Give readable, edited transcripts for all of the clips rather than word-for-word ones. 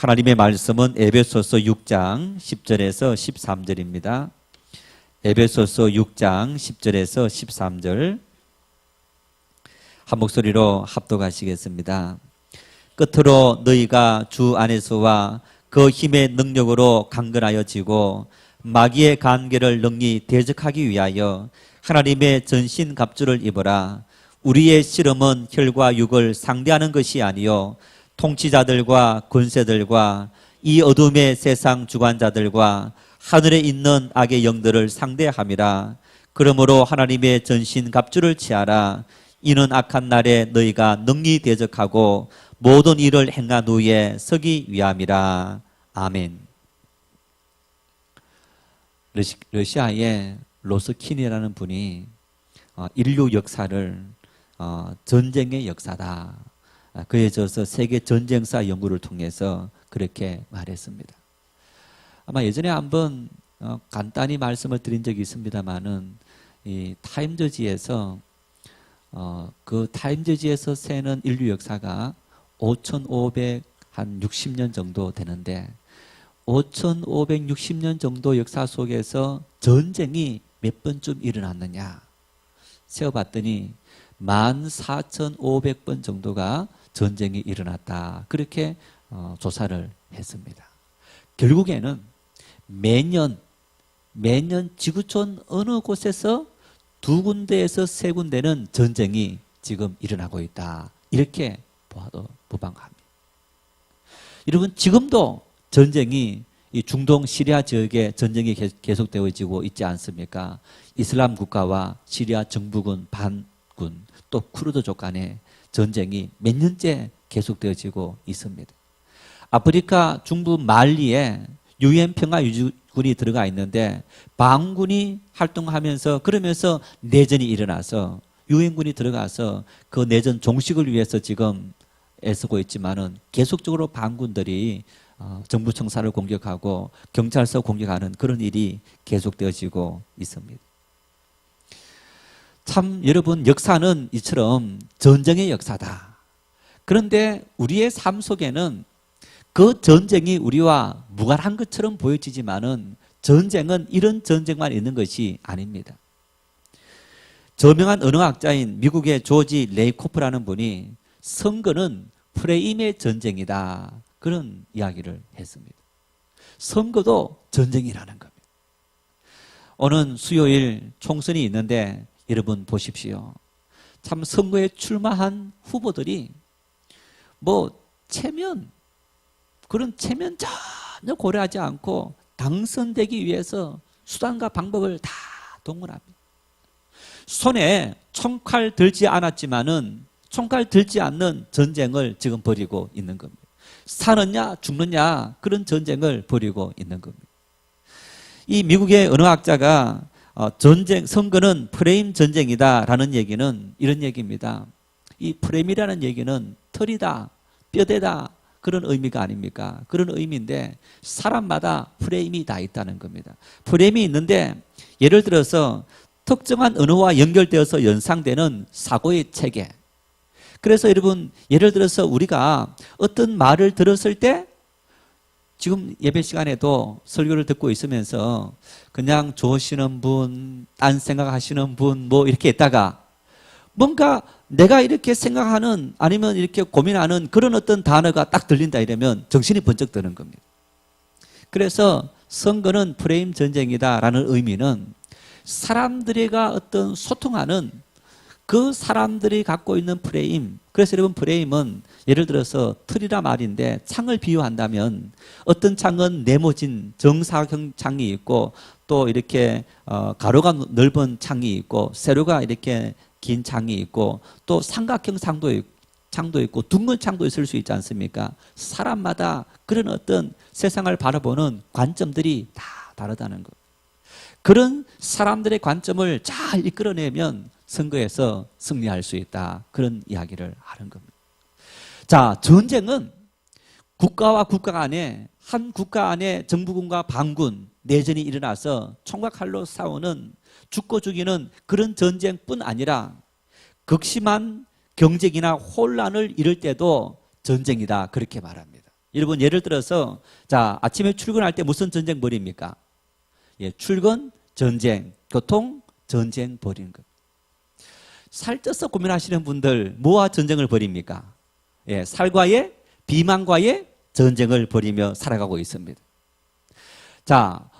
하나님의 말씀은 에베소서 6장 10절에서 13절입니다. 에베소서 6장 10절에서 13절 한 목소리로 합독하시겠습니다. 끝으로 너희가 주 안에서와 그 힘의 능력으로 강건하여 지고 마귀의 간계를 능히 대적하기 위하여 하나님의 전신 갑주를 입어라. 우리의 씨름은 혈과 육을 상대하는 것이 아니요 통치자들과 권세들과 이 어둠의 세상 주관자들과 하늘에 있는 악의 영들을 상대함이라. 그러므로 하나님의 전신 갑주를 취하라. 이는 악한 날에 너희가 능히 대적하고 모든 일을 행한 후에 서기 위함이라. 아멘. 러시아의 로스킨이라는 분이 인류 역사를 전쟁의 역사다, 그에 져서 세계 전쟁사 연구를 통해서 그렇게 말했습니다. 아마 예전에 한번 간단히 말씀을 드린 적이 있습니다만은 이 타임즈지에서 그 타임즈지에서 세는 인류 역사가 5,560년 정도 되는데 5,560년 정도 역사 속에서 전쟁이 몇 번쯤 일어났느냐 세어봤더니 14,500번 정도가 전쟁이 일어났다, 그렇게 조사를 했습니다. 결국에는 매년 지구촌 어느 곳에서 두 군데에서 세 군데는 전쟁이 지금 일어나고 있다, 이렇게 보아도 무방합니다. 여러분, 지금도 전쟁이 이 중동 시리아 지역에 전쟁이 계속되어지고 있지 않습니까? 이슬람 국가와 시리아 정부군, 반군, 또 쿠르드족 간의 전쟁이 몇 년째 계속되어지고 있습니다. 아프리카 중부 말리에 유엔 평화유지군이 들어가 있는데 반군이 활동하면서 그러면서 내전이 일어나서 유엔군이 들어가서 그 내전 종식을 위해서 지금 애쓰고 있지만은 계속적으로 반군들이 정부 청사를 공격하고 경찰서 공격하는 그런 일이 계속되어지고 있습니다. 참 여러분, 역사는 이처럼 전쟁의 역사다. 그런데 우리의 삶 속에는 그 전쟁이 우리와 무관한 것처럼 보여지지만은 전쟁은 이런 전쟁만 있는 것이 아닙니다. 저명한 언어학자인 미국의 조지 레이코프라는 분이 선거는 프레임의 전쟁이다, 그런 이야기를 했습니다. 선거도 전쟁이라는 겁니다. 오는 수요일 총선이 있는데 여러분 보십시오. 참 선거에 출마한 후보들이 그런 체면 전혀 고려하지 않고 당선되기 위해서 수단과 방법을 다 동원합니다. 손에 총칼 들지 않았지만은 총칼 들지 않는 전쟁을 지금 벌이고 있는 겁니다. 사느냐 죽느냐 그런 전쟁을 벌이고 있는 겁니다. 이 미국의 언어학자가 선거는 프레임 전쟁이다라는 얘기는 이런 얘기입니다. 이 프레임이라는 얘기는 털이다, 뼈대다, 그런 의미가 아닙니까? 그런 의미인데 사람마다 프레임이 다 있다는 겁니다. 프레임이 있는데 예를 들어서 특정한 언어와 연결되어서 연상되는 사고의 체계. 그래서 여러분, 예를 들어서 우리가 어떤 말을 들었을 때 지금 예배 시간에도 설교를 듣고 있으면서 그냥 좋으시는 분, 딴 생각하시는 분 이렇게 있다가 뭔가 내가 이렇게 생각하는 아니면 이렇게 고민하는 그런 어떤 단어가 딱 들린다 이러면 정신이 번쩍 드는 겁니다. 그래서 선거는 프레임 전쟁이다라는 의미는 사람들과 어떤 소통하는 그 사람들이 갖고 있는 프레임. 그래서 여러분, 프레임은 예를 들어서 틀이라 말인데 창을 비유한다면 어떤 창은 네모진 정사형 창이 있고 또 이렇게 가로가 넓은 창이 있고 세로가 이렇게 긴 창이 있고 또 삼각형 창도 있고 둥근 창도 있을 수 있지 않습니까? 사람마다 그런 어떤 세상을 바라보는 관점들이 다 다르다는 것. 그런 사람들의 관점을 잘 이끌어내면 선거에서 승리할 수 있다, 그런 이야기를 하는 겁니다. 자, 전쟁은 국가와 국가 간에, 한 국가 안에 정부군과 반군 내전이 일어나서 총과 칼로 싸우는, 죽고 죽이는 그런 전쟁뿐 아니라 극심한 경쟁이나 혼란을 이룰 때도 전쟁이다, 그렇게 말합니다. 여러분 예를 들어서 자 아침에 출근할 때 무슨 전쟁 벌입니까? 예, 출근 전쟁, 교통 전쟁 벌이는 것. 살쪄서 고민하시는 분들 뭐와 전쟁을 벌입니까? 예, 살과의 비만과의 전쟁을 벌이며 살아가고 있습니다. 자,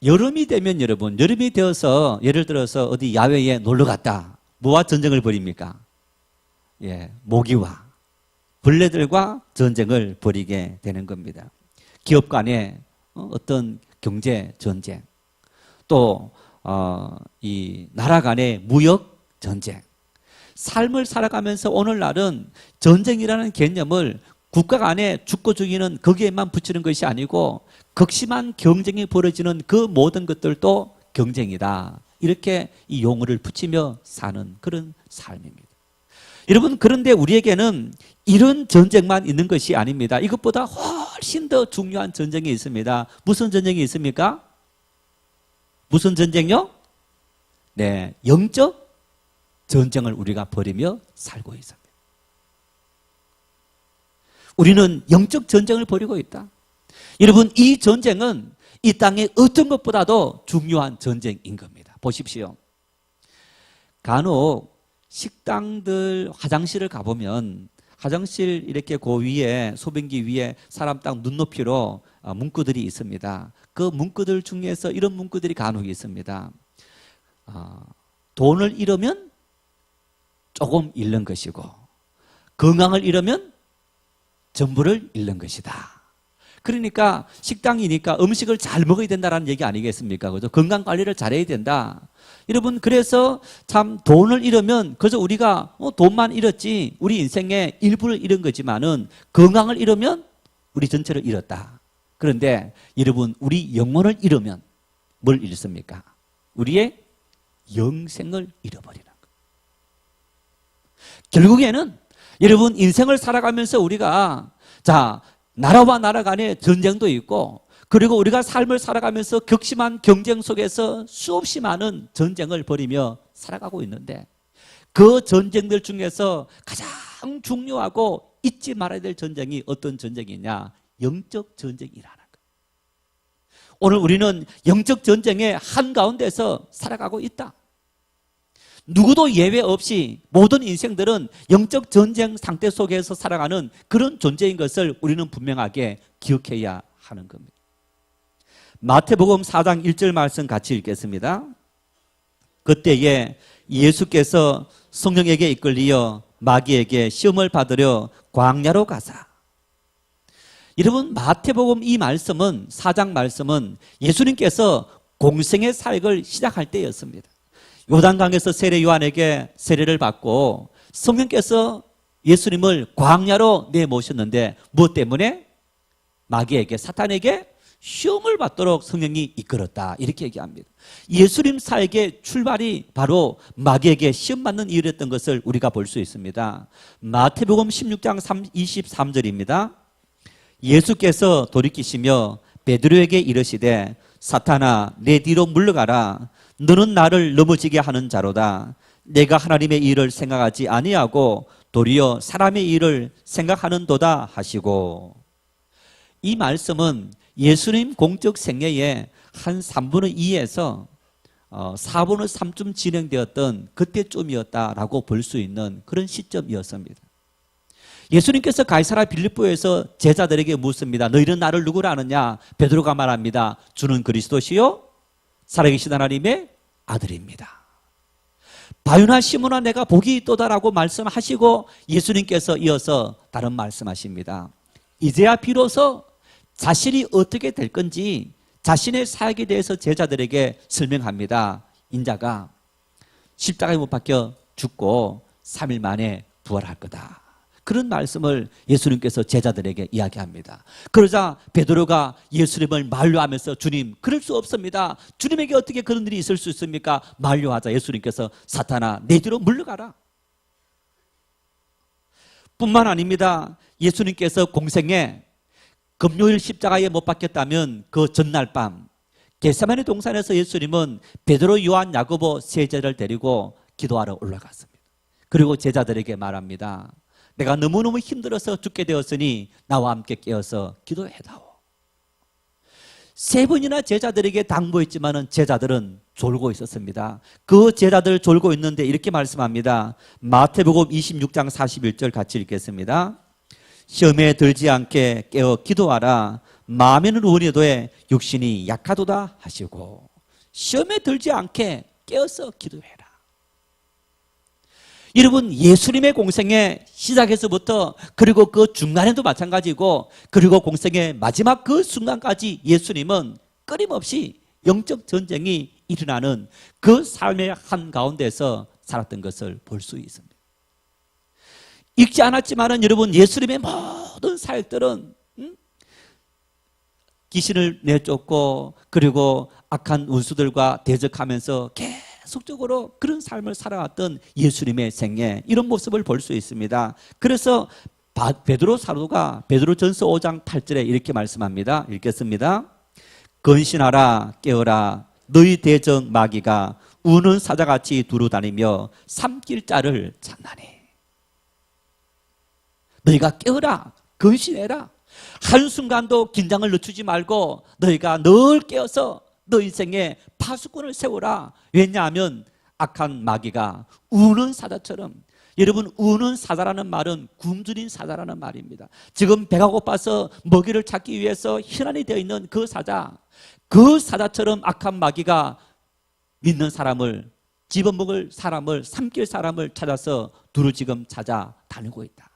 여름이 되면 여러분, 여름이 되어서 예를 들어서 어디 야외에 놀러 갔다. 뭐와 전쟁을 벌입니까? 예, 모기와 벌레들과 전쟁을 벌이게 되는 겁니다. 기업 간의 어떤 경제 전쟁, 또 이 나라 간의 무역 전쟁. 삶을 살아가면서 오늘날은 전쟁이라는 개념을 국가 간에 죽고 죽이는 거기에만 붙이는 것이 아니고 극심한 경쟁이 벌어지는 그 모든 것들도 경쟁이다. 이렇게 이 용어를 붙이며 사는 그런 삶입니다. 여러분, 그런데 우리에게는 이런 전쟁만 있는 것이 아닙니다. 이것보다 훨씬 더 중요한 전쟁이 있습니다. 무슨 전쟁이 있습니까? 무슨 전쟁요? 네, 영적 전쟁을 우리가 벌이며 살고 있습니다. 우리는 영적 전쟁을 벌이고 있다. 여러분, 이 전쟁은 이 땅의 어떤 것보다도 중요한 전쟁인 겁니다. 보십시오. 간혹 식당들 화장실을 가보면 화장실 이렇게 그 위에 소변기 위에 사람 딱 눈높이로 문구들이 있습니다. 그 문구들 중에서 이런 문구들이 간혹 있습니다. 돈을 잃으면 조금 잃는 것이고 건강을 잃으면 전부를 잃는 것이다. 그러니까 식당이니까 음식을 잘 먹어야 된다는 얘기 아니겠습니까? 그죠? 건강 관리를 잘해야 된다. 여러분, 그래서 참 돈을 잃으면 그저 우리가 돈만 잃었지 우리 인생의 일부를 잃은 거지만은 건강을 잃으면 우리 전체를 잃었다. 그런데 여러분, 우리 영혼을 잃으면 뭘 잃습니까? 우리의 영생을 잃어버리는 것. 결국에는 여러분, 인생을 살아가면서 우리가 자 나라와 나라 간의 전쟁도 있고 그리고 우리가 삶을 살아가면서 격심한 경쟁 속에서 수없이 많은 전쟁을 벌이며 살아가고 있는데 그 전쟁들 중에서 가장 중요하고 잊지 말아야 될 전쟁이 어떤 전쟁이냐? 영적 전쟁이라는 것. 오늘 우리는 영적 전쟁의 한가운데서 살아가고 있다. 누구도 예외 없이 모든 인생들은 영적 전쟁 상태 속에서 살아가는 그런 존재인 것을 우리는 분명하게 기억해야 하는 겁니다. 마태복음 4장 1절 말씀 같이 읽겠습니다. 그때에 예수께서 성령에게 이끌리어 마귀에게 시험을 받으려 광야로 가사. 여러분, 마태복음 이 말씀은 4장 말씀은 예수님께서 공생의 사역을 시작할 때였습니다. 요단강에서 세례 요한에게 세례를 받고 성령께서 예수님을 광야로 내모셨는데 무엇 때문에? 마귀에게, 사탄에게 시험을 받도록 성령이 이끌었다. 이렇게 얘기합니다. 예수님 사역의 출발이 바로 마귀에게 시험 받는 일이었던 것을 우리가 볼 수 있습니다. 마태복음 16장 23절입니다. 예수께서 돌이키시며 베드로에게 이르시되 사탄아 내 뒤로 물러가라. 너는 나를 넘어지게 하는 자로다. 내가 하나님의 일을 생각하지 아니하고 도리어 사람의 일을 생각하는도다 하시고. 이 말씀은 예수님 공적 생애의 한 3분의 2에서 4분의 3쯤 진행되었던 그때쯤이었다라고 볼 수 있는 그런 시점이었습니다. 예수님께서 가이사랴 빌립보에서 제자들에게 묻습니다. 너희는 나를 누구라 하느냐? 베드로가 말합니다. 주는 그리스도시요 살아계신 하나님의 아들입니다. 바요나 시몬아 내가 복이 있도다라고 말씀하시고 예수님께서 이어서 다른 말씀하십니다. 이제야 비로소 자신이 어떻게 될 건지 자신의 사역에 대해서 제자들에게 설명합니다. 인자가 십자가에 못 박혀 죽고 3일 만에 부활할 거다. 그런 말씀을 예수님께서 제자들에게 이야기합니다. 그러자 베드로가 예수님을 만류하면서 주님, 그럴 수 없습니다. 주님에게 어떻게 그런 일이 있을 수 있습니까? 만류하자 예수님께서 사탄아 내 뒤로 물러가라. 뿐만 아닙니다. 예수님께서 공생에 금요일 십자가에 못 박혔다면 그 전날 밤 겟세마네 동산에서 예수님은 베드로, 요한, 야고보 세 제자를 데리고 기도하러 올라갔습니다. 그리고 제자들에게 말합니다. 내가 너무너무 힘들어서 죽게 되었으니 나와 함께 깨어서 기도해다오. 3번이나 제자들에게 당부했지만 제자들은 졸고 있었습니다. 그 제자들 졸고 있는데 이렇게 말씀합니다. 마태복음 26장 41절 같이 읽겠습니다. 시험에 들지 않게 깨어 기도하라. 마음에는 원해도에 육신이 약하도다 하시고, 시험에 들지 않게 깨어서 기도해라. 여러분, 예수님의 공생의 시작에서부터, 그리고 그 중간에도 마찬가지고, 그리고 공생의 마지막 그 순간까지 예수님은 끊임없이 영적 전쟁이 일어나는 그 삶의 한가운데서 살았던 것을 볼 수 있습니다. 읽지 않았지만은 여러분, 예수님의 모든 사역들은 귀신을 내쫓고, 그리고 악한 원수들과 대적하면서 계속적으로 그런 삶을 살아왔던 예수님의 생애, 이런 모습을 볼 수 있습니다. 그래서 베드로 사도가 베드로전서 5장 8절에 이렇게 말씀합니다. 읽겠습니다. 근신하라, 깨어라. 너희 대적 마귀가 우는 사자같이 두루다니며 삼킬 자를 찾나니. 너희가 깨어라, 근신해라. 한순간도 긴장을 늦추지 말고 너희가 늘 깨어서 너 인생에 파수꾼을 세우라. 왜냐하면 악한 마귀가 우는 사자처럼, 여러분, 우는 사자라는 말은 굶주린 사자라는 말입니다. 지금 배가 고파서 먹이를 찾기 위해서 희난이 되어 있는 그 사자, 그 사자처럼 악한 마귀가 믿는 사람을, 집어먹을 사람을, 삼킬 사람을 찾아서 두루 지금 찾아다니고 있다.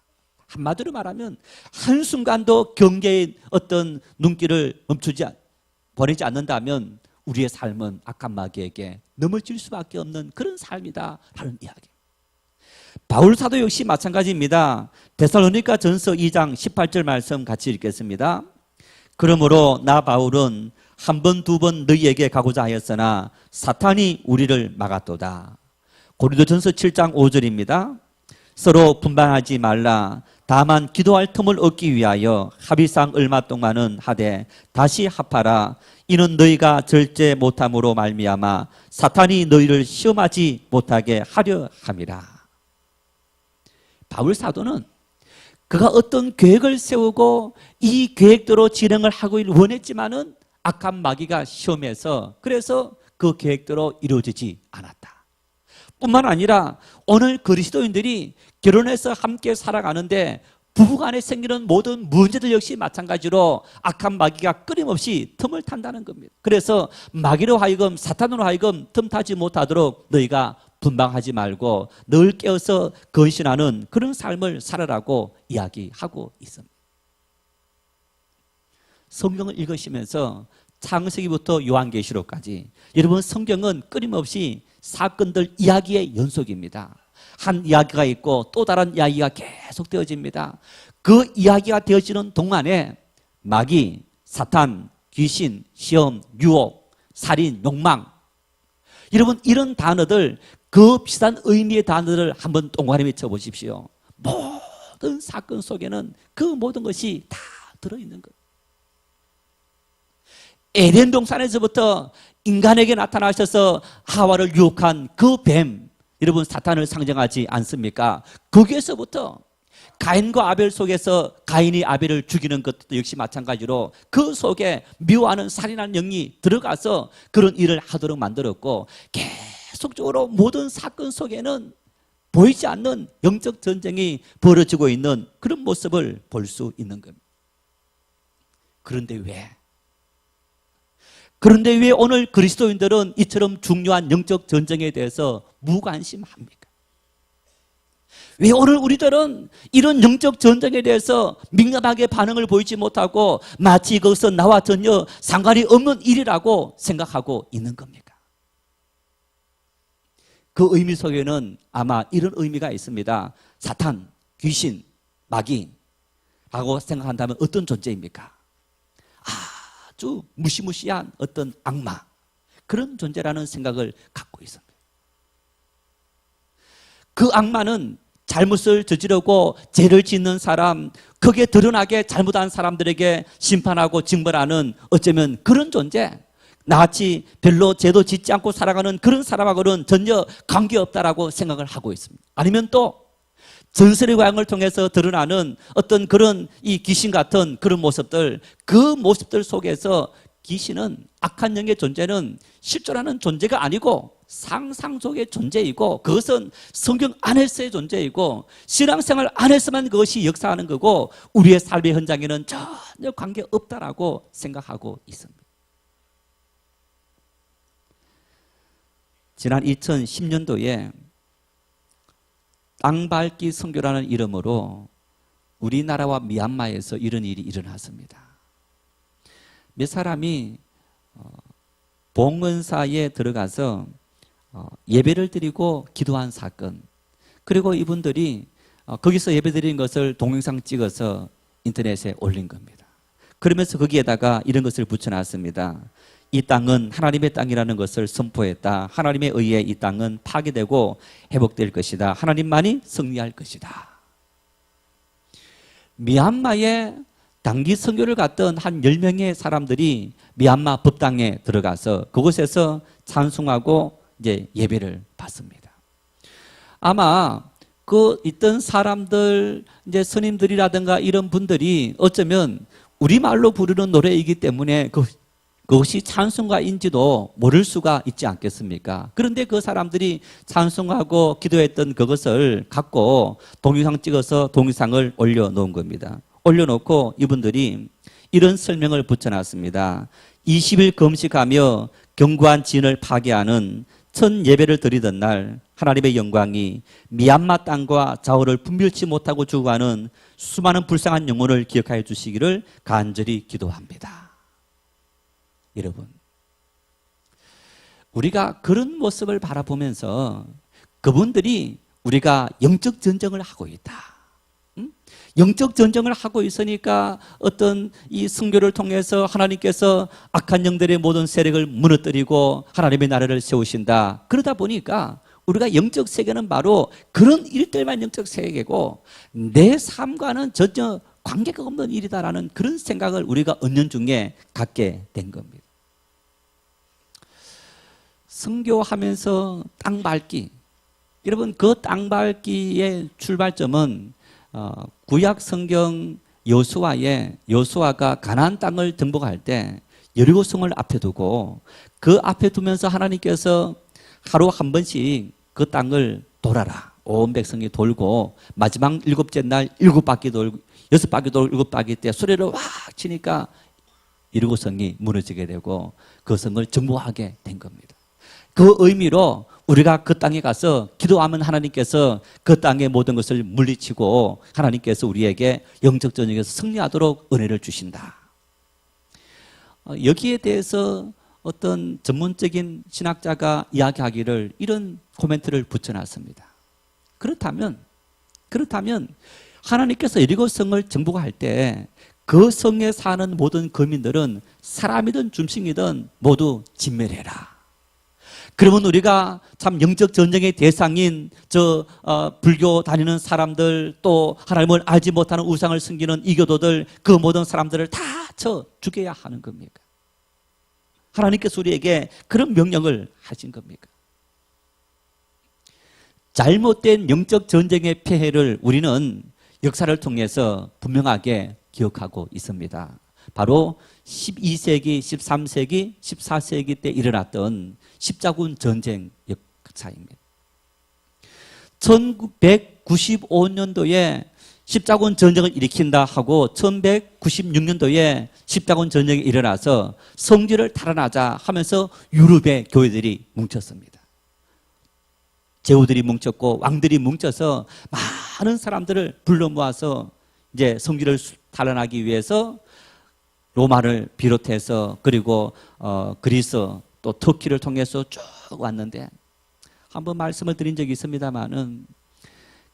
한마디로 말하면 한순간도 경계의 어떤 눈길을 보내지 않는다면 우리의 삶은 악한 마귀에게 넘어질 수밖에 없는 그런 삶이다라는 이야기. 바울 사도 역시 마찬가지입니다. 데살로니가 전서 2장 18절 말씀 같이 읽겠습니다. 그러므로 나 바울은 한 번, 두 번 너희에게 가고자 하였으나 사탄이 우리를 막았도다. 고린도전서 7장 5절입니다. 서로 분방하지 말라. 다만 기도할 틈을 얻기 위하여 합의상 얼마 동안은 하되 다시 합하라. 이는 너희가 절제 못함으로 말미암아 사탄이 너희를 시험하지 못하게 하려 함이라. 바울 사도는 그가 어떤 계획을 세우고 이 계획대로 진행을 하길 원했지만은 악한 마귀가 시험해서, 그래서 그 계획대로 이루어지지 않았다. 뿐만 아니라 오늘 그리스도인들이 결혼해서 함께 살아가는데 부부간에 생기는 모든 문제들 역시 마찬가지로 악한 마귀가 끊임없이 틈을 탄다는 겁니다. 그래서 마귀로 하여금, 사탄으로 하여금 틈타지 못하도록 너희가 분방하지 말고 늘 깨어서 근신하는 그런 삶을 살아라고 이야기하고 있습니다. 성경을 읽으시면서 창세기부터 요한계시록까지, 여러분, 성경은 끊임없이 사건들 이야기의 연속입니다. 한 이야기가 있고 또 다른 이야기가 계속 되어집니다. 그 이야기가 되어지는 동안에 마귀, 사탄, 귀신, 시험, 유혹, 살인, 욕망, 여러분, 이런 단어들, 그 비슷한 의미의 단어를 한번 동관에 외쳐보십시오. 모든 사건 속에는 그 모든 것이 다 들어있는 거예요. 에덴 동산에서부터 인간에게 나타나셔서 하와를 유혹한 그 뱀, 여러분, 사탄을 상징하지 않습니까? 거기에서부터 가인과 아벨 속에서 가인이 아벨을 죽이는 것도 역시 마찬가지로 그 속에 미워하는 살인하는 영이 들어가서 그런 일을 하도록 만들었고, 계속적으로 모든 사건 속에는 보이지 않는 영적 전쟁이 벌어지고 있는 그런 모습을 볼 수 있는 겁니다. 그런데 왜 오늘 그리스도인들은 이처럼 중요한 영적 전쟁에 대해서 무관심합니까? 왜 오늘 우리들은 이런 영적 전쟁에 대해서 민감하게 반응을 보이지 못하고 마치 거기서 나와 전혀 상관이 없는 일이라고 생각하고 있는 겁니까? 그 의미 속에는 아마 이런 의미가 있습니다. 사탄, 귀신, 마귀라고 생각한다면 어떤 존재입니까? 아주 무시무시한 어떤 악마, 그런 존재라는 생각을 갖고 있습니다. 그 악마는 잘못을 저지르고 죄를 짓는 사람, 크게 드러나게 잘못한 사람들에게 심판하고 징벌하는, 어쩌면 그런 존재, 나같이 별로 죄도 짓지 않고 살아가는 그런 사람하고는 전혀 관계없다라고 생각을 하고 있습니다. 아니면 또 전설의 고향을 통해서 드러나는 어떤 그런 이 귀신 같은 그런 모습들, 그 모습들 속에서 귀신은, 악한 영의 존재는 실존하는 존재가 아니고 상상 속의 존재이고, 그것은 성경 안에서의 존재이고 신앙생활 안에서만 그것이 역사하는 거고, 우리의 삶의 현장에는 전혀 관계없다라고 생각하고 있습니다. 지난 2010년도에 땅밟기 선교라는 이름으로 우리나라와 미얀마에서 이런 일이 일어났습니다. 몇 사람이 봉헌사에 들어가서 예배를 드리고 기도한 사건, 그리고 이분들이 거기서 예배 드린 것을 동영상 찍어서 인터넷에 올린 겁니다. 그러면서 거기에다가 이런 것을 붙여놨습니다. 이 땅은 하나님의 땅이라는 것을 선포했다. 하나님에 의해 이 땅은 파괴되고 회복될 것이다. 하나님만이 승리할 것이다. 미얀마에 단기 선교를 갔던 한 10명의 사람들이 미얀마 법당에 들어가서 그곳에서 찬송하고 이제 예배를 받습니다. 아마 그 있던 사람들, 이제 스님들이라든가 이런 분들이 어쩌면 우리말로 부르는 노래이기 때문에 그것이 찬송가인지도 모를 수가 있지 않겠습니까? 그런데 그 사람들이 찬송하고 기도했던 그것을 갖고 동영상 찍어서 동영상을 올려놓은 겁니다. 올려놓고 이분들이 이런 설명을 붙여놨습니다. 20일 금식하며 견고한 진을 파괴하는 첫 예배를 드리던 날 하나님의 영광이 미얀마 땅과 좌우를 분별치 못하고 죽어가는 수많은 불쌍한 영혼을 기억하여 주시기를 간절히 기도합니다. 여러분, 우리가 그런 모습을 바라보면서 그분들이 우리가 영적 전쟁을 하고 있다, 영적 전쟁을 하고 있으니까 어떤 이 선교를 통해서 하나님께서 악한 영들의 모든 세력을 무너뜨리고 하나님의 나라를 세우신다, 그러다 보니까 우리가 영적 세계는 바로 그런 일들만 영적 세계고 내 삶과는 전혀 관계가 없는 일이다라는 그런 생각을 우리가 은연중에 갖게 된 겁니다. 선교하면서 땅밟기, 여러분 그 땅밟기의 출발점은 구약 성경 여호수아가 가나안 땅을 정복할 때 여리고성을 앞에 두고 그 앞에 두면서 하나님께서 하루 한 번씩 그 땅을 돌아라, 온 백성이 돌고 마지막 7째 날 7바퀴 돌고 6바퀴 돌고 7바퀴 때 소리를 확 치니까 여리고성이 무너지게 되고 그 성을 정복하게 된 겁니다. 그 의미로 우리가 그 땅에 가서 기도하면 하나님께서 그 땅의 모든 것을 물리치고 하나님께서 우리에게 영적 전쟁에서 승리하도록 은혜를 주신다. 여기에 대해서 어떤 전문적인 신학자가 이야기하기를 이런 코멘트를 붙여놨습니다. 그렇다면 하나님께서 여리고성을 정복할 때 그 성에 사는 모든 거민들은 사람이든 짐승이든 모두 진멸해라. 그러면 우리가 참 영적 전쟁의 대상인 불교 다니는 사람들, 또 하나님을 알지 못하는 우상을 섬기는 이교도들, 그 모든 사람들을 다 쳐 죽여야 하는 겁니까? 하나님께서 우리에게 그런 명령을 하신 겁니까? 잘못된 영적 전쟁의 폐해를 우리는 역사를 통해서 분명하게 기억하고 있습니다. 바로 12세기, 13세기, 14세기 때 일어났던 십자군 전쟁 역사입니다. 1995년도에 십자군 전쟁을 일으킨다 하고 1196년도에 십자군 전쟁이 일어나서 성지를 탈환하자 하면서 유럽의 교회들이 뭉쳤습니다. 제후들이 뭉쳤고 왕들이 뭉쳐서 많은 사람들을 불러 모아서 이제 성지를 탈환하기 위해서 로마를 비롯해서 그리고 그리스 또 터키를 통해서 쭉 왔는데, 한번 말씀을 드린 적이 있습니다만은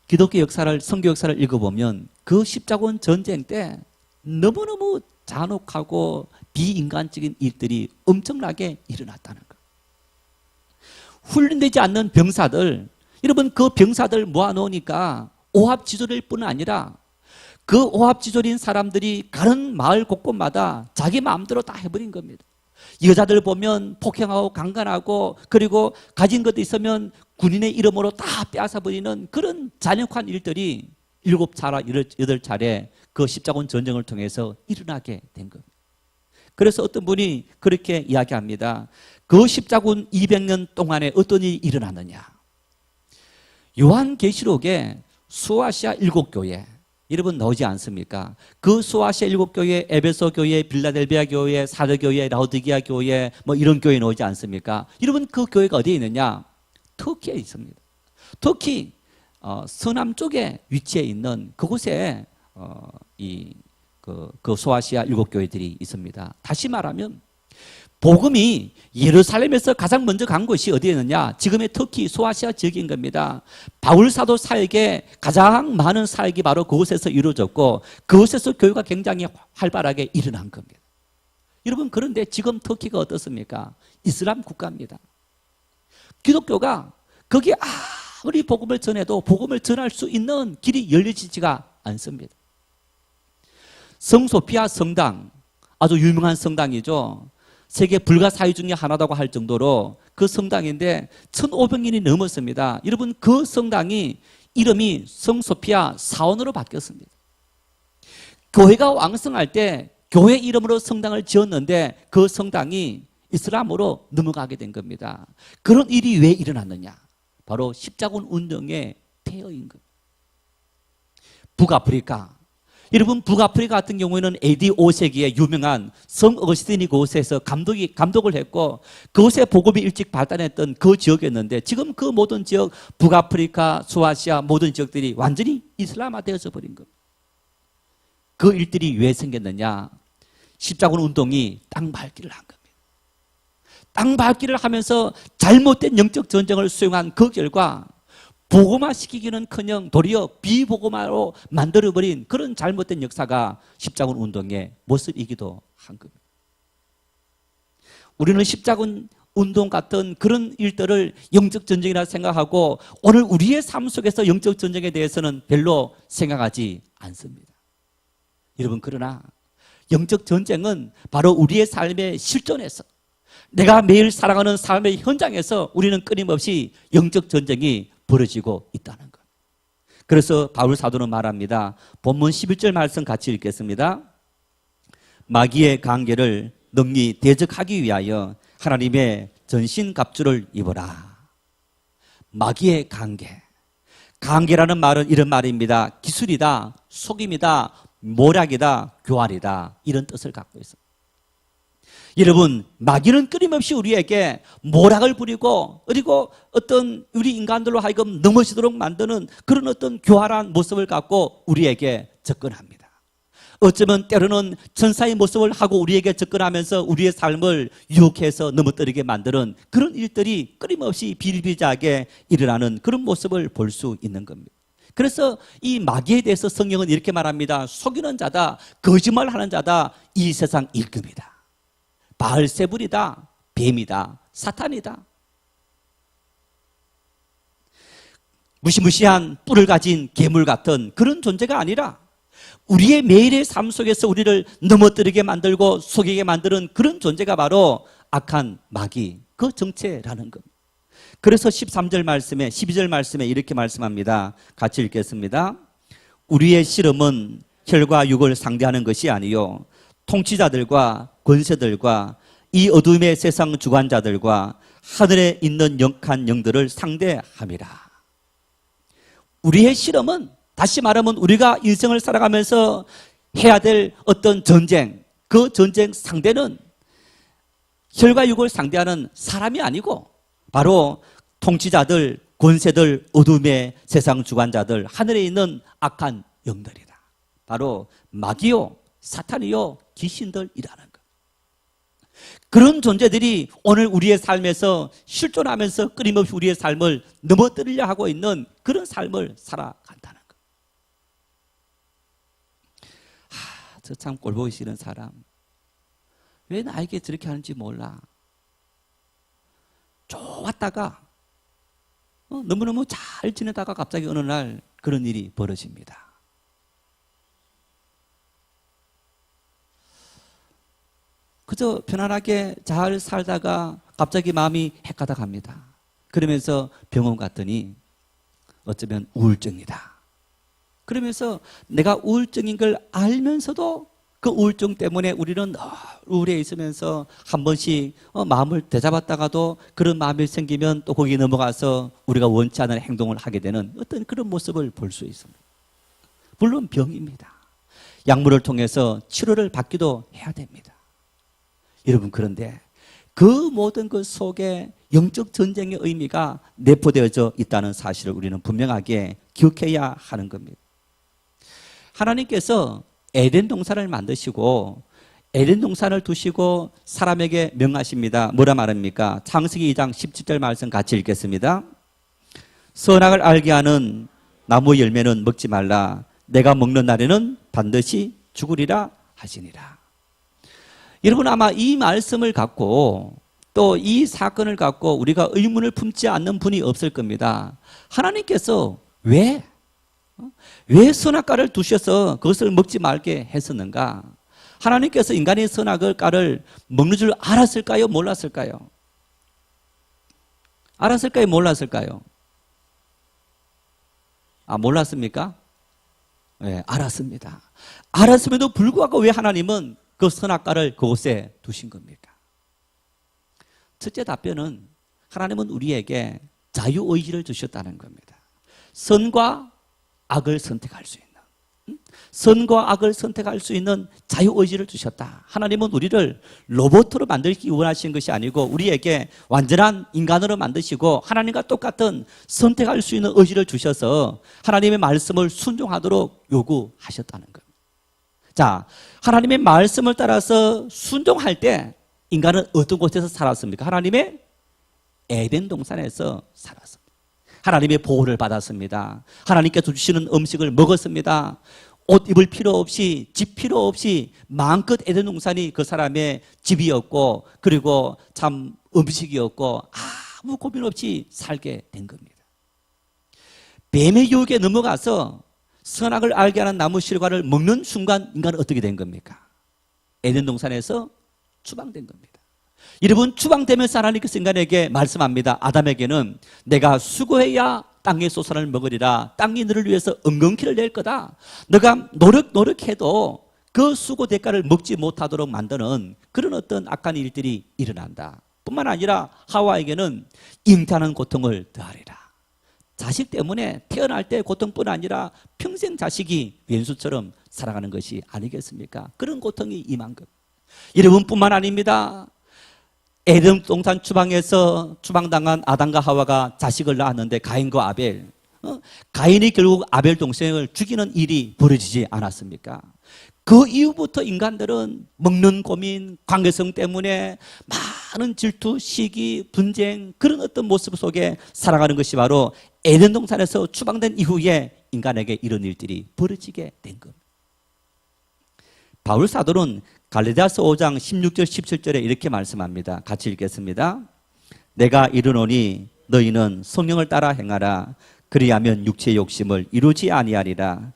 기독교 역사를, 선교 역사를 읽어보면 그 십자군 전쟁 때 너무너무 잔혹하고 비인간적인 일들이 엄청나게 일어났다는 것. 훈련되지 않는 병사들, 여러분 그 병사들 모아놓으니까 오합지졸일 뿐 아니라 그 오합지졸인 사람들이 가는 마을 곳곳마다 자기 마음대로 다 해버린 겁니다. 여자들 보면 폭행하고 강간하고 그리고 가진 것도 있으면 군인의 이름으로 다 빼앗아버리는 그런 잔혹한 일들이 7차례, 8차례 그 십자군 전쟁을 통해서 일어나게 된 겁니다. 그래서 어떤 분이 그렇게 이야기합니다. 그 십자군 200년 동안에 어떤 일이 일어났느냐. 요한계시록에 소아시아 7교회 여러분 나오지 않습니까? 그 소아시아 7교회, 에베소 교회, 빌라델비아 교회, 사도 교회, 라오디게아 교회 뭐 이런 교회 나오지 않습니까? 여러분 그 교회가 어디에 있느냐? 터키에 있습니다. 터키 서남 쪽에 위치해 있는 그곳에 그 소아시아 7교회들이 있습니다. 다시 말하면 복음이 예루살렘에서 가장 먼저 간 곳이 어디였느냐? 지금의 터키 소아시아 지역인 겁니다. 바울 사도 사역에 가장 많은 사역이 바로 그곳에서 이루어졌고 그곳에서 교회가 굉장히 활발하게 일어난 겁니다. 여러분 그런데 지금 터키가 어떻습니까? 이슬람 국가입니다. 기독교가 거기에 아무리 복음을 전해도 복음을 전할 수 있는 길이 열려지지가 않습니다. 성소피아 성당 아주 유명한 성당이죠. 세계 불가사의 중에 하나라고 할 정도로 그 성당인데 1500년이 넘었습니다. 여러분 그 성당이 이름이 성소피아 사원으로 바뀌었습니다. 교회가 왕성할 때 교회 이름으로 성당을 지었는데 그 성당이 이슬람으로 넘어가게 된 겁니다. 그런 일이 왜 일어났느냐? 바로 십자군 운동의 폐허인 겁니다. 북아프리카 여러분 북아프리카 같은 경우에는 AD 5세기에 유명한 성 어거스틴이 그곳에서 감독을 했고 그곳에 복음이 일찍 발달했던 그 지역이었는데 지금 그 모든 지역 북아프리카, 소아시아 모든 지역들이 완전히 이슬람화 되어져 버린 겁니다. 그 일들이 왜 생겼느냐? 십자군 운동이 땅 밟기를 한 겁니다. 땅 밟기를 하면서 잘못된 영적 전쟁을 수행한 그 결과 복음화시키기는커녕 도리어 비복음화로 만들어버린 그런 잘못된 역사가 십자군 운동의 모습이기도 한 겁니다. 우리는 십자군 운동 같은 그런 일들을 영적 전쟁이라 생각하고 오늘 우리의 삶 속에서 영적 전쟁에 대해서는 별로 생각하지 않습니다. 여러분 그러나 영적 전쟁은 바로 우리의 삶의 실존에서 내가 매일 살아가는 삶의 현장에서 우리는 끊임없이 영적 전쟁이 벌어지고 있다는 것. 그래서 바울 사도는 말합니다. 본문 11절 말씀 같이 읽겠습니다. 마귀의 관계를 능히 대적하기 위하여 하나님의 전신갑주를 입어라. 마귀의 관계. 관계라는 말은 이런 말입니다. 기술이다, 속임이다, 모략이다, 교활이다 이런 뜻을 갖고 있습니다. 여러분 마귀는 끊임없이 우리에게 모략을 부리고 그리고 어떤 우리 인간들로 하여금 넘어지도록 만드는 그런 어떤 교활한 모습을 갖고 우리에게 접근합니다. 어쩌면 때로는 천사의 모습을 하고 우리에게 접근하면서 우리의 삶을 유혹해서 넘어뜨리게 만드는 그런 일들이 끊임없이 비일비재하게 일어나는 그런 모습을 볼 수 있는 겁니다. 그래서 이 마귀에 대해서 성경은 이렇게 말합니다. 속이는 자다, 거짓말하는 자다, 이 세상 일급이다. 바알세불이다, 뱀이다, 사탄이다. 무시무시한 뿔을 가진 괴물 같은 그런 존재가 아니라 우리의 매일의 삶 속에서 우리를 넘어뜨리게 만들고 속이게 만드는 그런 존재가 바로 악한 마귀, 그 정체라는 겁니다. 그래서 13절 말씀에 12절 말씀에 이렇게 말씀합니다. 같이 읽겠습니다. 우리의 씨름은 혈과 육을 상대하는 것이 아니요 통치자들과 권세들과 이 어둠의 세상 주관자들과 하늘에 있는 영한 영들을 상대함이라. 우리의 씨름은 다시 말하면 우리가 인생을 살아가면서 해야 될 어떤 전쟁, 그 전쟁 상대는 혈과 육을 상대하는 사람이 아니고 바로 통치자들, 권세들, 어둠의 세상 주관자들, 하늘에 있는 악한 영들이다. 바로 마귀요, 사탄이요, 귀신들이라는 것. 그런 존재들이 오늘 우리의 삶에서 실존하면서 끊임없이 우리의 삶을 넘어뜨리려 하고 있는 그런 삶을 살아간다는 것. 저 참 꼴보기 싫은 사람. 왜 나에게 저렇게 하는지 몰라. 좋았다가 너무너무 잘 지내다가 갑자기 어느 날 그런 일이 벌어집니다. 그저 편안하게 잘 살다가 갑자기 마음이 헷가다 갑니다. 그러면서 병원 갔더니 어쩌면 우울증이다. 그러면서 내가 우울증인 걸 알면서도 그 우울증 때문에 우리는 우울해 있으면서 한 번씩 마음을 되잡았다가도 그런 마음이 생기면 또 거기에 넘어가서 우리가 원치 않은 행동을 하게 되는 어떤 그런 모습을 볼 수 있습니다. 물론 병입니다. 약물을 통해서 치료를 받기도 해야 됩니다. 여러분, 그런데 그 모든 것 속에 영적 전쟁의 의미가 내포되어져 있다는 사실을 우리는 분명하게 기억해야 하는 겁니다. 하나님께서 에덴 동산을 만드시고 에덴 동산을 두시고 사람에게 명하십니다. 뭐라 말합니까? 창세기 2장 17절 말씀 같이 읽겠습니다. 선악을 알게 하는 나무 열매는 먹지 말라. 내가 먹는 날에는 반드시 죽으리라 하시니라. 여러분, 아마 이 말씀을 갖고 또 이 사건을 갖고 우리가 의문을 품지 않는 분이 없을 겁니다. 하나님께서 왜 선악과를 두셔서 그것을 먹지 말게 했었는가? 하나님께서 인간의 선악을 과를 먹는 줄 알았을까요? 몰랐을까요? 알았을까요? 몰랐을까요? 몰랐습니까? 네, 알았습니다. 알았음에도 불구하고 왜 하나님은 그 선악과를 그곳에 두신 겁니까? 첫째 답변은 하나님은 우리에게 자유의지를 주셨다는 겁니다. 선과 악을 선택할 수 있는, 선과 악을 선택할 수 있는 자유의지를 주셨다. 하나님은 우리를 로봇으로 만들기 원하신 것이 아니고 우리에게 완전한 인간으로 만드시고 하나님과 똑같은 선택할 수 있는 의지를 주셔서 하나님의 말씀을 순종하도록 요구하셨다는 겁니다. 자, 하나님의 말씀을 따라서 순종할 때 인간은 어떤 곳에서 살았습니까? 하나님의 에덴 동산에서 살았습니다. 하나님의 보호를 받았습니다. 하나님께서 주시는 음식을 먹었습니다. 옷 입을 필요 없이, 집 필요 없이 마음껏 에덴 동산이 그 사람의 집이었고, 그리고 참 음식이었고, 아무 고민 없이 살게 된 겁니다. 뱀의 유혹에 넘어가서 선악을 알게 하는 나무 실과를 먹는 순간 인간은 어떻게 된 겁니까? 에덴 동산에서 추방된 겁니다. 여러분, 추방되면서 하나님께서 인간에게 말씀합니다. 아담에게는 내가 수고해야 땅의 소산을 먹으리라. 땅이 너를 위해서 은근키를 낼 거다. 너가 노력해도 그 수고 대가를 먹지 못하도록 만드는 그런 어떤 악한 일들이 일어난다. 뿐만 아니라 하와에게는 잉태하는 고통을 더하리라. 자식 때문에 태어날 때 고통뿐 아니라 평생 자식이 왼수처럼 살아가는 것이 아니겠습니까? 그런 고통이 임한 것. 여러분뿐만 아닙니다. 에덴 동산 추방에서 추방당한 아담과 하와가 자식을 낳았는데 가인과 아벨, 가인이 결국 아벨 동생을 죽이는 일이 벌어지지 않았습니까? 그 이후부터 인간들은 먹는 고민, 관계성 때문에 많은 질투, 시기, 분쟁, 그런 어떤 모습 속에 살아가는 것이 바로 에덴 동산에서 추방된 이후에 인간에게 이런 일들이 벌어지게 된 겁니다. 바울 사도는 갈라디아서 5장 16절 17절에 이렇게 말씀합니다. 같이 읽겠습니다. 내가 이르노니 너희는 성령을 따라 행하라. 그리하면 육체의 욕심을 이루지 아니하리라.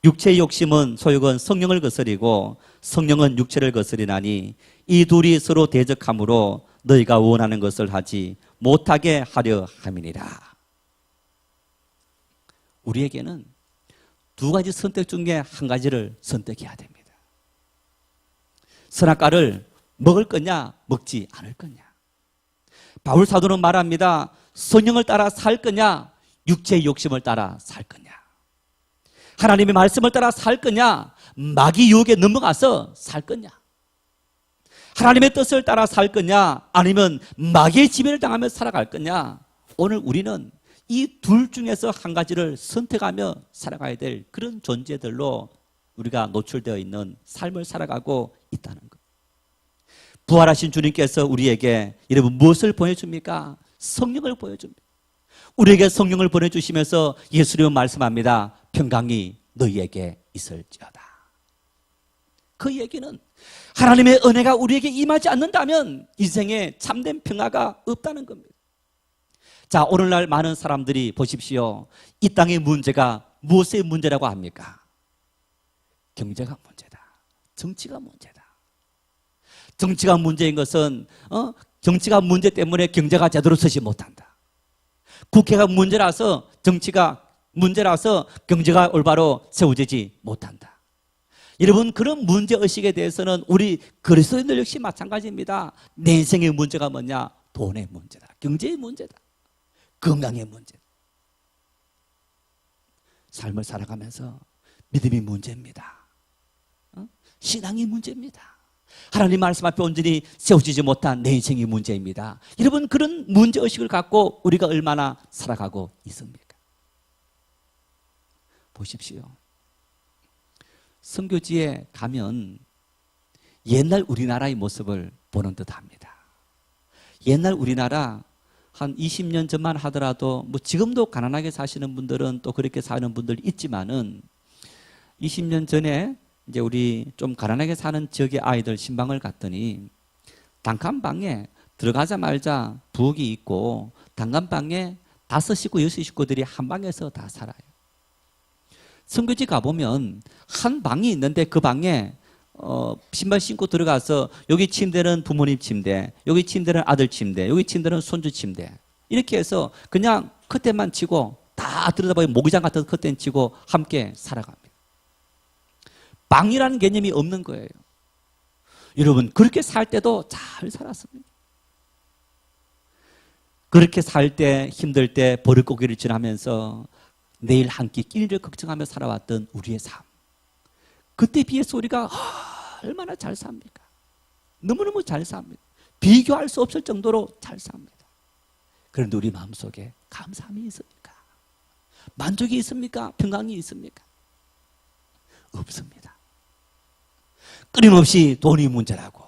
육체의 욕심은 소욕은 성령을 거스리고 성령은 육체를 거스리나니 이 둘이 서로 대적하므로 너희가 원하는 것을 하지 못하게 하려 함이니라. 우리에게는 두 가지 선택 중에 한 가지를 선택해야 됩니다. 선악과를 먹을 거냐, 먹지 않을 거냐. 바울 사도는 말합니다. 성령을 따라 살 거냐, 육체의 욕심을 따라 살 거냐. 하나님의 말씀을 따라 살 거냐, 마귀 유혹에 넘어가서 살 거냐. 하나님의 뜻을 따라 살 거냐, 아니면 마귀의 지배를 당하며 살아갈 거냐. 오늘 우리는 이 둘 중에서 한 가지를 선택하며 살아가야 될 그런 존재들로 우리가 노출되어 있는 삶을 살아가고 있다는 것. 부활하신 주님께서 우리에게 여러분 무엇을 보여줍니까? 성령을 보여줍니다. 우리에게 성령을 보내주시면서 예수님은 말씀합니다. 평강이 너희에게 있을지어다. 그 얘기는 하나님의 은혜가 우리에게 임하지 않는다면 인생에 참된 평화가 없다는 겁니다. 자, 오늘날 많은 사람들이 보십시오. 이 땅의 문제가 무엇의 문제라고 합니까? 경제가 문제다. 정치가 문제다. 정치가 문제인 것은 정치가 문제 때문에 경제가 제대로 서지 못한다. 국회가 문제라서 정치가 문제라서 경제가 올바로 세워지지 못한다. 여러분, 그런 문제의식에 대해서는 우리 그리스도인들 역시 마찬가지입니다. 내 인생의 문제가 뭐냐? 돈의 문제다. 경제의 문제다. 건강의 문제다. 삶을 살아가면서 믿음이 문제입니다. 신앙이 문제입니다. 하나님 말씀 앞에 온전히 세워지지 못한 내 인생이 문제입니다. 여러분, 그런 문제의식을 갖고 우리가 얼마나 살아가고 있습니까? 보십시오. 선교지에 가면 옛날 우리나라의 모습을 보는 듯합니다. 옛날 우리나라 한 20년 전만 하더라도 뭐 지금도 가난하게 사시는 분들은 또 그렇게 사는 분들 있지만은 20년 전에 이제 우리 좀 가난하게 사는 지역의 아이들 신방을 갔더니 단칸방에 들어가자마자 부엌이 있고 단칸방에 5식구, 6식구들이 한 방에서 다 살아요. 선교지 가보면 한 방이 있는데 그 방에 신발 신고 들어가서 여기 침대는 부모님 침대, 여기 침대는 아들 침대, 여기 침대는 손주 침대, 이렇게 해서 그냥 커튼만 치고 다 들여다보면 모기장 같은 커튼 치고 함께 살아갑니다. 방이라는 개념이 없는 거예요. 여러분, 그렇게 살 때도 잘 살았습니다. 그렇게 살 때, 힘들 때 버릇고기를 지나면서 내일 한 끼 끼니를 걱정하며 살아왔던 우리의 삶, 그때 비해서 우리가 얼마나 잘 삽니까? 너무너무 잘 삽니다. 비교할 수 없을 정도로 잘 삽니다. 그런데 우리 마음속에 감사함이 있습니까? 만족이 있습니까? 평강이 있습니까? 없습니다. 끊임없이 돈이 문제라고,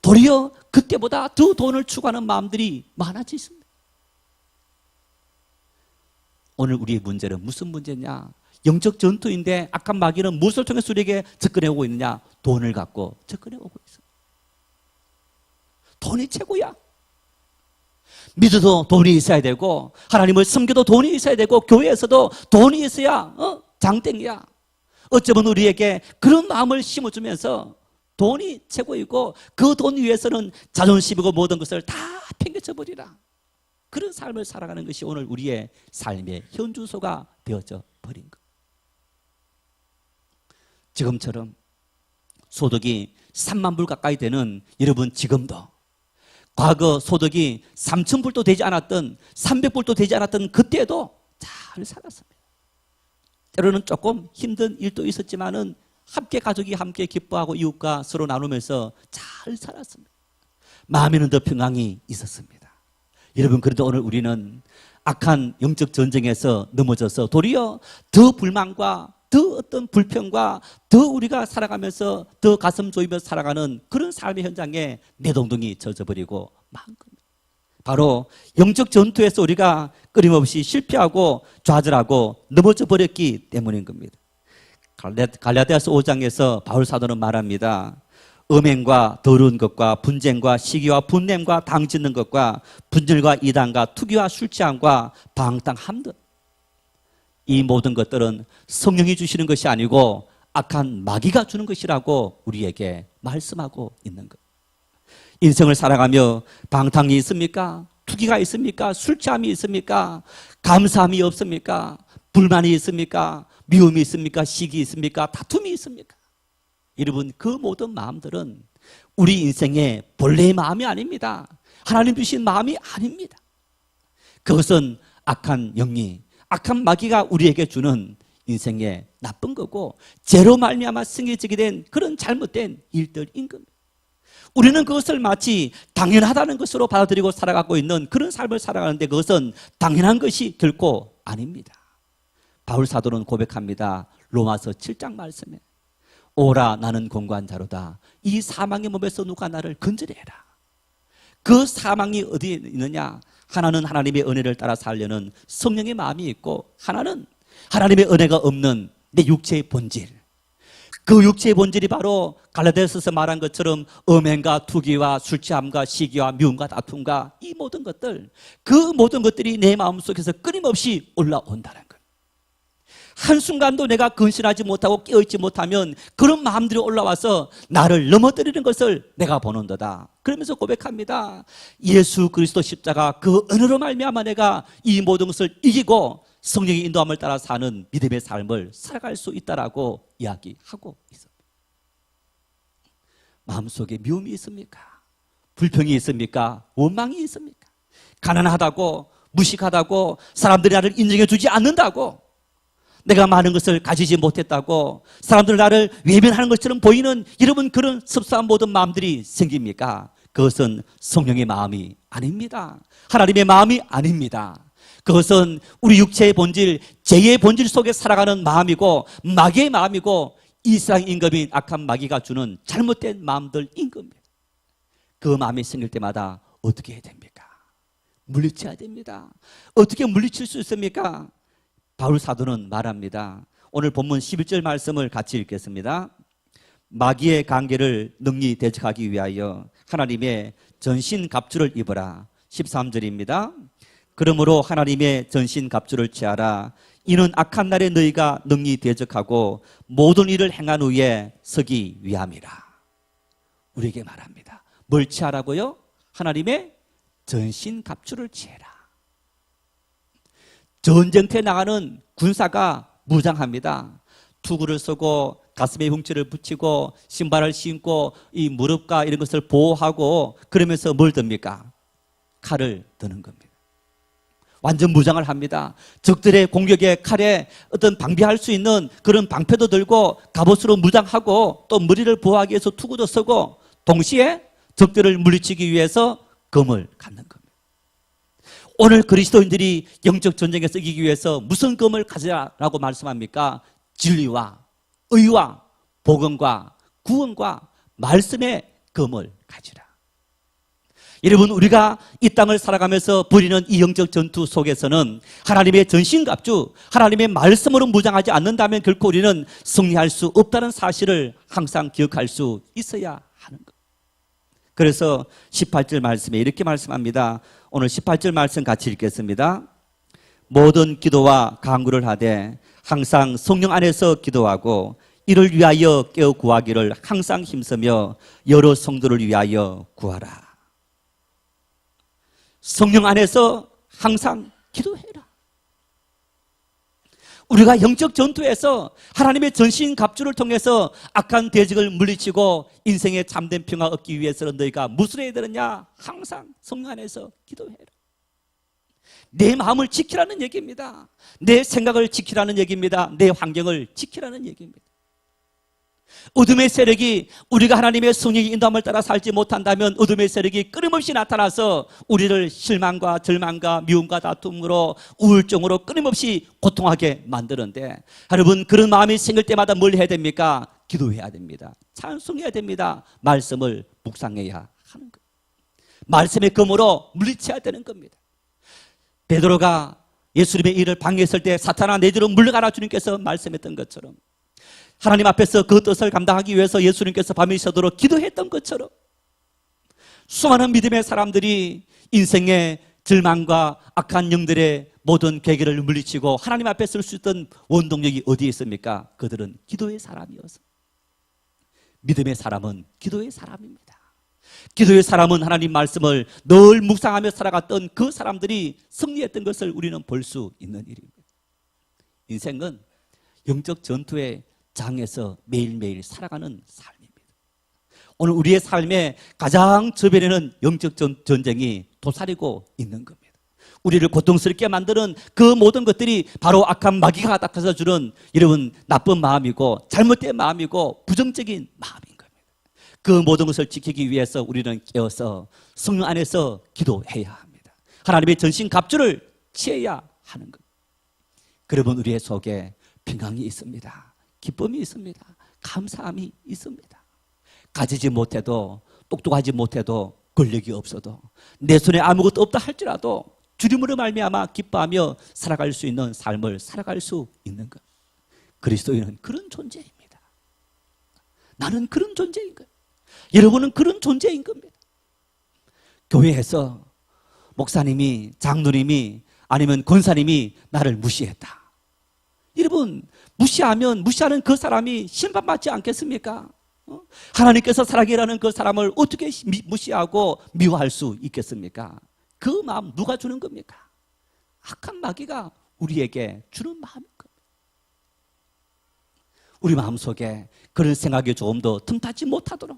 도리어 그때보다 더 돈을 추구하는 마음들이 많아지습니다. 오늘 우리의 문제는 무슨 문제냐? 영적 전투인데 악한 마귀는 무엇을 통해서 우리에게 접근해오고 있느냐? 돈을 갖고 접근해오고 있습니다. 돈이 최고야. 믿어도 돈이 있어야 되고, 하나님을 섬겨도 돈이 있어야 되고, 교회에서도 돈이 있어야 장땡이야. 어쩌면 우리에게 그런 마음을 심어주면서 돈이 최고이고 그 돈 위해서는 자존심이고 모든 것을 다 팽개쳐 버리라. 그런 삶을 살아가는 것이 오늘 우리의 삶의 현주소가 되어져 버린 것. 지금처럼 소득이 3만 불 가까이 되는 여러분, 지금도 과거 소득이 3,000불도 되지 않았던, 300불도 되지 않았던 그때도 잘 살았습니다. 때로는 조금 힘든 일도 있었지만은 함께 가족이 함께 기뻐하고 이웃과 서로 나누면서 잘 살았습니다. 마음에는 더 평강이 있었습니다. 여러분, 그래도 오늘 우리는 악한 영적 전쟁에서 넘어져서 도리어 더 불만과 더 어떤 불평과 더 우리가 살아가면서 더 가슴 조이면서 살아가는 그런 삶의 현장에 내동동이 젖어버리고 만 겁니다. 바로 영적 전투에서 우리가 끊임없이 실패하고 좌절하고 넘어져 버렸기 때문인 겁니다. 갈라디아서 5장에서 바울 사도는 말합니다. 음행과 더러운 것과 분쟁과 시기와 분냄과 당짓는 것과 분열과 이단과 투기와 술 취함과 방탕함 등, 이 모든 것들은 성령이 주시는 것이 아니고 악한 마귀가 주는 것이라고 우리에게 말씀하고 있는 것. 인생을 살아가며 방탕이 있습니까? 투기가 있습니까? 술 취함이 있습니까? 감사함이 없습니까? 불만이 있습니까? 미움이 있습니까? 시기 있습니까? 다툼이 있습니까? 여러분, 그 모든 마음들은 우리 인생의 본래의 마음이 아닙니다. 하나님 주신 마음이 아닙니다. 그것은 악한 영이, 악한 마귀가 우리에게 주는 인생의 나쁜 거고, 죄로 말미암아 승해지게 된 그런 잘못된 일들인 겁니다. 우리는 그것을 마치 당연하다는 것으로 받아들이고 살아가고 있는 그런 삶을 살아가는데 그것은 당연한 것이 결코 아닙니다. 바울 사도는 고백합니다. 로마서 7장 말씀에 오라 나는 공고한 자로다. 이 사망의 몸에서 누가 나를 건져내라. 그 사망이 어디에 있느냐? 하나는 하나님의 은혜를 따라 살려는 성령의 마음이 있고, 하나는 하나님의 은혜가 없는 내 육체의 본질. 그 육체의 본질이 바로 갈라디아서에서 말한 것처럼 음행과 투기와 술 취함과 시기와 미움과 다툼과 이 모든 것들, 그 모든 것들이 내 마음속에서 끊임없이 올라온다는 것. 한순간도 내가 근신하지 못하고 깨어있지 못하면 그런 마음들이 올라와서 나를 넘어뜨리는 것을 내가 보는도다. 그러면서 고백합니다. 예수 그리스도 십자가 그 은혜로 말미암아 내가 이 모든 것을 이기고 성령의 인도함을 따라 사는 믿음의 삶을 살아갈 수 있다라고 이야기하고 있습니다. 마음속에 미움이 있습니까? 불평이 있습니까? 원망이 있습니까? 가난하다고, 무식하다고, 사람들이 나를 인정해 주지 않는다고, 내가 많은 것을 가지지 못했다고, 사람들 나를 외면하는 것처럼 보이는 여러분 그런 섭섭한 모든 마음들이 생깁니까? 그것은 성령의 마음이 아닙니다. 하나님의 마음이 아닙니다. 그것은 우리 육체의 본질, 죄의 본질 속에 살아가는 마음이고 마귀의 마음이고 이 세상 임금인 악한 마귀가 주는 잘못된 마음들인 겁니다. 그 마음이 생길 때마다 어떻게 해야 됩니까? 물리쳐야 됩니다. 어떻게 물리칠 수 있습니까? 바울 사도는 말합니다. 오늘 본문 11절 말씀을 같이 읽겠습니다. 마귀의 관계를 능히 대적하기 위하여 하나님의 전신갑주를 입어라. 13절입니다. 그러므로 하나님의 전신갑주를 취하라. 이는 악한 날에 너희가 능히 대적하고 모든 일을 행한 후에 서기 위함이라. 우리에게 말합니다. 뭘 취하라고요? 하나님의 전신갑주를 취해라. 전쟁터에 나가는 군사가 무장합니다. 투구를 쓰고 가슴에 흉치를 붙이고 신발을 신고 이 무릎과 이런 것을 보호하고 그러면서 뭘 듭니까? 칼을 드는 겁니다. 완전 무장을 합니다. 적들의 공격에 칼에 어떤 방비할 수 있는 그런 방패도 들고 갑옷으로 무장하고 또 머리를 보호하기 위해서 투구도 쓰고 동시에 적들을 물리치기 위해서 검을 갖는 겁니다. 오늘 그리스도인들이 영적 전쟁에서 이기기 위해서 무슨 검을 가지라고 말씀합니까? 진리와 의와 복음과 구원과 말씀의 검을 가지라. 여러분, 우리가 이 땅을 살아가면서 벌이는 이 영적 전투 속에서는 하나님의 전신갑주, 하나님의 말씀으로 무장하지 않는다면 결코 우리는 승리할 수 없다는 사실을 항상 기억할 수 있어야 하는 것. 그래서 18절 말씀에 이렇게 말씀합니다. 오늘 18절 말씀 같이 읽겠습니다. 모든 기도와 간구를 하되 항상 성령 안에서 기도하고 이를 위하여 깨어 구하기를 항상 힘쓰며 여러 성도를 위하여 구하라. 성령 안에서 항상 기도해라. 우리가 영적 전투에서 하나님의 전신갑주를 통해서 악한 대적을 물리치고 인생의 참된 평화 얻기 위해서는 너희가 무슨 해야 되느냐? 항상 성령 안에서 기도해라. 내 마음을 지키라는 얘기입니다. 내 생각을 지키라는 얘기입니다. 내 환경을 지키라는 얘기입니다. 어둠의 세력이 우리가 하나님의 성령의 인도함을 따라 살지 못한다면 어둠의 세력이 끊임없이 나타나서 우리를 실망과 절망과 미움과 다툼으로 우울증으로 끊임없이 고통하게 만드는데, 여러분 그런 마음이 생길 때마다 뭘 해야 됩니까? 기도해야 됩니다. 찬송해야 됩니다. 말씀을 묵상해야 하는 것. 말씀의 검으로 물리쳐야 되는 겁니다. 베드로가 예수님의 일을 방해했을 때 사탄아 내 뒤로 물러가라 주님께서 말씀했던 것처럼 하나님 앞에서 그 뜻을 감당하기 위해서 예수님께서 밤이 새도록 기도했던 것처럼 수많은 믿음의 사람들이 인생의 절망과 악한 영들의 모든 계기를 물리치고 하나님 앞에 설 수 있던 원동력이 어디에 있습니까? 그들은 기도의 사람이어서. 믿음의 사람은 기도의 사람입니다. 기도의 사람은 하나님 말씀을 늘 묵상하며 살아갔던 그 사람들이 승리했던 것을 우리는 볼 수 있는 일입니다. 인생은 영적 전투의 장에서 매일매일 살아가는 삶입니다. 오늘 우리의 삶의 가장 저변에는 영적 전쟁이 도사리고 있는 겁니다. 우리를 고통스럽게 만드는 그 모든 것들이 바로 악한 마귀가 닥쳐서 주는 여러분 나쁜 마음이고 잘못된 마음이고 부정적인 마음인 겁니다. 그 모든 것을 지키기 위해서 우리는 깨어서 성령 안에서 기도해야 합니다. 하나님의 전신갑주를 취해야 하는 것. 그러면 우리의 속에 평강이 있습니다. 기쁨이 있습니다. 감사함이 있습니다. 가지지 못해도 똑똑하지 못해도 권력이 없어도 내 손에 아무것도 없다 할지라도 주님으로 말미암아 기뻐하며 살아갈 수 있는 삶을 살아갈 수 있는 것. 그리스도인은 그런 존재입니다. 나는 그런 존재인 거예요. 여러분은 그런 존재인 겁니다. 교회에서 목사님이 장로님이 아니면 권사님이 나를 무시했다. 여러분, 무시하는 그 사람이 심판받지 않겠습니까? 하나님께서 사랑이라는 그 사람을 어떻게 무시하고 미워할 수 있겠습니까? 그 마음 누가 주는 겁니까? 악한 마귀가 우리에게 주는 마음인 겁니다. 우리 마음속에 그런 생각이 조금 더 틈타지 못하도록,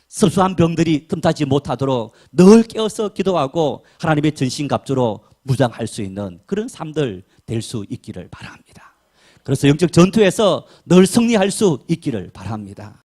서수한 병들이 틈타지 못하도록 늘 깨어서 기도하고 하나님의 전신갑주로 무장할 수 있는 그런 삶들 될 수 있기를 바랍니다. 그래서 영적 전투에서 늘 승리할 수 있기를 바랍니다.